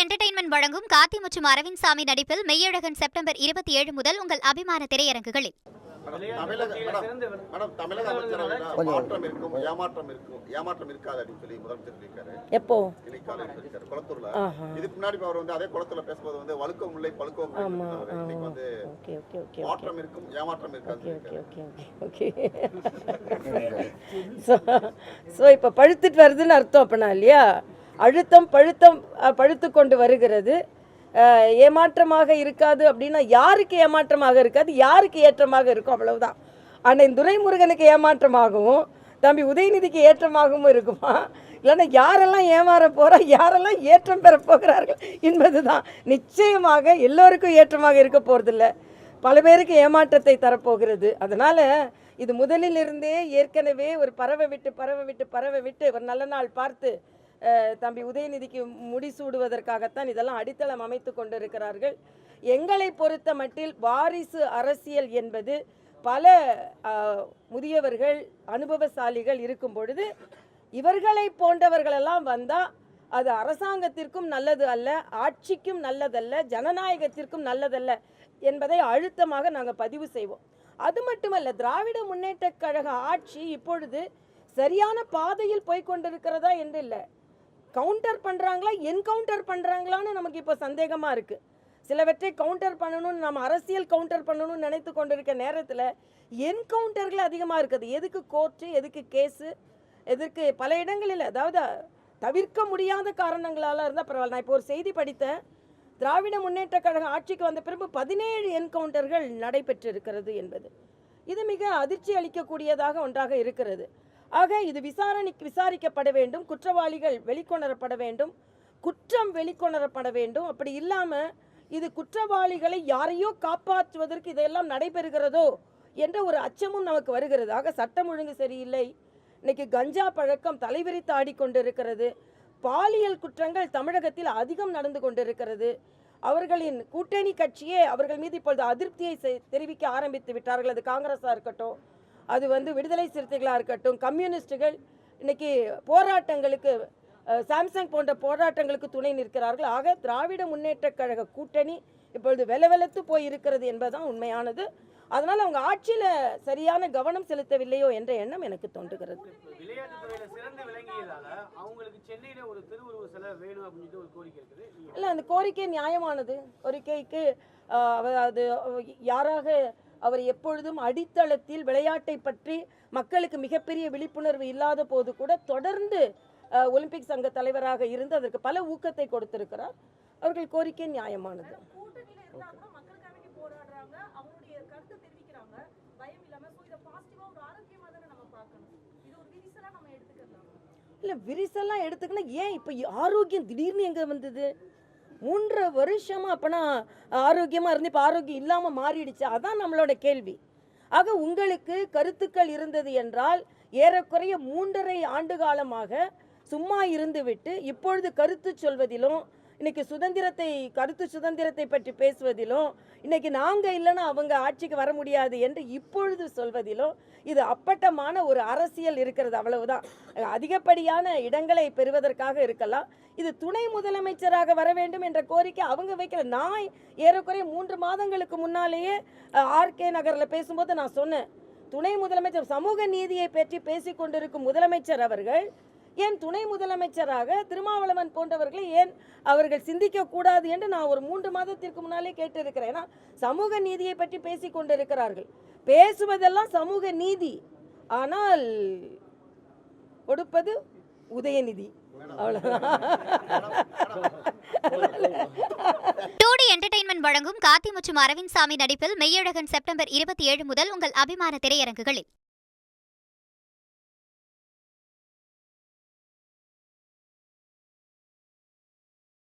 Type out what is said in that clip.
Entertainment வழங்கும் கார்த்தி மற்றும் அரவிந்த் சாமி நடிப்பில் மெய்யழகன் செப்டம்பர் 27 முதல் உங்கள் அபிமான திரையரங்குகளில். எப்போ இப்ப பழுத்துட்டு வருதுன்னு அர்த்தம் அப்பனா இல்லையா? அழுத்தம் பழுத்து கொண்டு வருகிறது. ஏமாற்றமாக இருக்காது அப்படின்னா யாருக்கு ஏமாற்றமாக இருக்காது, யாருக்கு ஏற்றமாக இருக்கும் அவ்வளவுதான். ஆனால் துரைமுருகனுக்கு ஏமாற்றமாகவும் தம்பி உதயநிதிக்கு ஏற்றமாகவும் இருக்குமா, இல்லைன்னா யாரெல்லாம் ஏமாற போகிறா, யாரெல்லாம் ஏற்றம் பெற போகிறார்கள் என்பது தான். நிச்சயமாக எல்லோருக்கும் ஏற்றமாக இருக்க போகிறதில்ல, பல பேருக்கு ஏமாற்றத்தை தரப்போகிறது. அதனால் இது முதலில் இருந்தே ஏற்கனவே ஒரு பறவை விட்டு ஒரு நல்ல நாள் பார்த்து தம்பி உதயநிதிக்கு முடிசூடுவதற்காகத்தான் இதெல்லாம் அடித்தளம் அமைத்து கொண்டிருக்கிறார்கள். எங்களை பொறுத்த மட்டில் வாரிசு அரசியல் என்பது பல முதியவர்கள் அனுபவசாலிகள் இருக்கும் பொழுது இவர்களை போன்றவர்களெல்லாம் வந்தால் அது அரசாங்கத்திற்கும் நல்லது அல்ல, ஆட்சிக்கும் நல்லதல்ல, ஜனநாயகத்திற்கும் நல்லதல்ல என்பதை அழுத்தமாக நாங்கள் பதிவு செய்வோம். அது மட்டுமல்ல, திராவிட முன்னேற்ற கழக ஆட்சி இப்பொழுது சரியான பாதையில் போய்கொண்டிருக்கிறதா என்று இல்லை, கவுண்டர் பண்ணுறாங்களா என்கவுண்டர் பண்ணுறாங்களான்னு நமக்கு இப்போ சந்தேகமாக இருக்குது. சிலவற்றை கவுண்டர் பண்ணணும்னு நம்ம அரசியல் கவுண்டர் பண்ணணும்னு நினைத்து கொண்டிருக்க நேரத்தில் என்கவுண்டர்கள் அதிகமாக இருக்குது. எதுக்கு கோர்ட்டு, எதுக்கு கேஸு, எதுக்கு பல இடங்களில், அதாவது தவிர்க்க முடியாத காரணங்களால் இருந்தால் பரவாயில்ல. நான் இப்போ ஒரு செய்தி படித்தேன், திராவிட முன்னேற்ற கழக ஆட்சிக்கு வந்த பிறகு 17 என்கவுண்டர்கள் நடைபெற்றிருக்கிறது என்பது. இது மிக அதிர்ச்சி அளிக்கக்கூடியதாக ஒன்றாக இருக்கிறது. ஆக இது விசாரிக்கப்பட வேண்டும், குற்றவாளிகள் வெளிக்கொணரப்பட வேண்டும், குற்றம் வெளிக்கொணரப்பட வேண்டும். அப்படி இல்லாமல் இது குற்றவாளிகளை யாரையோ காப்பாற்றுவதற்கு இதெல்லாம் நடைபெறுகிறதோ என்ற ஒரு அச்சமும் நமக்கு வருகிறது. ஆக சட்டம் ஒழுங்கு சரியில்லை, இன்னைக்கு கஞ்சா பழக்கம் தலைவிரித்து ஆடிக்கொண்டிருக்கிறது, பாலியல் குற்றங்கள் தமிழகத்தில் அதிகம் நடந்து கொண்டிருக்கிறது. அவர்களின் கூட்டணி கட்சியே அவர்கள் மீது இப்பொழுது அதிருப்தியை தெரிவிக்க ஆரம்பித்து விட்டார்கள். அது காங்கிரஸாக இருக்கட்டும், அது விடுதலை சிறுத்தைகளாக இருக்கட்டும், கம்யூனிஸ்டுகள் இன்னைக்கு போராட்டங்களுக்கு, சாம்சங் போன்ற போராட்டங்களுக்கு துணை நிற்கிறார்கள். ஆக திராவிட முன்னேற்ற கழக கூட்டணி இப்பொழுது வெலவெலத்து போய் இருக்கிறது என்பதுதான் உண்மையானது. அதனால் அவங்க ஆட்சியில் சரியான கவனம் செலுத்தவில்லையோ என்ற எண்ணம் எனக்கு தோன்றுகிறது. இல்லை, அந்த கோரிக்கை நியாயமானது. கோரிக்கைக்கு அது யாராக அவர் எப்பொழுதும் அடித்தளத்தில் விளையாட்டை பற்றி மக்களுக்கு மிகப்பெரிய விழிப்புணர்வு இல்லாத போது கூட தொடர்ந்து ஒலிம்பிக் சங்க தலைவராக இருந்து அதற்கு பல ஊக்கத்தை கொடுத்திருக்கிறார். அவர்கள் கோரிக்கை நியாயமானது. இல்லை, விரிசெல்லாம் எடுத்துக்கணும். ஏன் இப்போ ஆரோக்கியம் திடீர்னு எங்கே வந்தது? 3 வருஷமா அப்பனா ஆரோக்கியமாக இருந்து இப்போ ஆரோக்கியம் இல்லாமல் மாறிடுச்சு, அதான் நம்மளோட கேள்வி. ஆக உங்களுக்கு கருத்துக்கள் இருந்தது என்றால் ஏறக்குறைய 3.5 ஆண்டு காலமாக சும்மா இருந்து விட்டு இப்பொழுது கருத்து சொல்வதிலும், இன்னைக்கு கருத்து சுதந்திரத்தை பற்றி பேசுவதிலும், இன்னைக்கு நாங்கள் இல்லைன்னா அவங்க ஆட்சிக்கு வர முடியாது என்று இப்பொழுது சொல்வதிலும் இது அப்பட்டமான ஒரு அரசியல் இருக்கிறது, அவ்வளவுதான். அதிகப்படியான இடங்களை பெறுவதற்காக இருக்கலாம். இது துணை முதலமைச்சராக வர வேண்டும் என்ற கோரிக்கை அவங்க வைக்கல. நான் ஏறக்குறைய 3 மாதங்களுக்கு முன்னாலேயே ஆர்கே நகரில் பேசும்போது நான் சொன்னேன், துணை முதலமைச்சர் சமூக நீதியை பற்றி பேசிக் கொண்டிருக்கும் முதலமைச்சர் அவர்கள் ஏன் துணை முதலமைச்சராக திருமாவளவன் போன்றவர்களை ஏன் அவர்கள் சிந்திக்க கூடாது என்று நான் ஒரு 3 மாதத்திற்கு முன்னாலே கேட்டிருக்கிறேன். ஏன்னா சமூக நீதியை பற்றி பேசி கொண்டிருக்கிறார்கள், பேசுவதெல்லாம் சமூக நீதி, ஆனால் கொடுப்பது உதயநிதி, அவ்வளவுதான். 2D என்டர்டெயின்மெண்ட் வழங்கும் கார்த்தி மற்றும் அரவிந்த் சாமி நடிப்பில் மெய்யழகன் செப்டம்பர் 27 முதல் உங்கள் அபிமான திரையரங்குகளில்.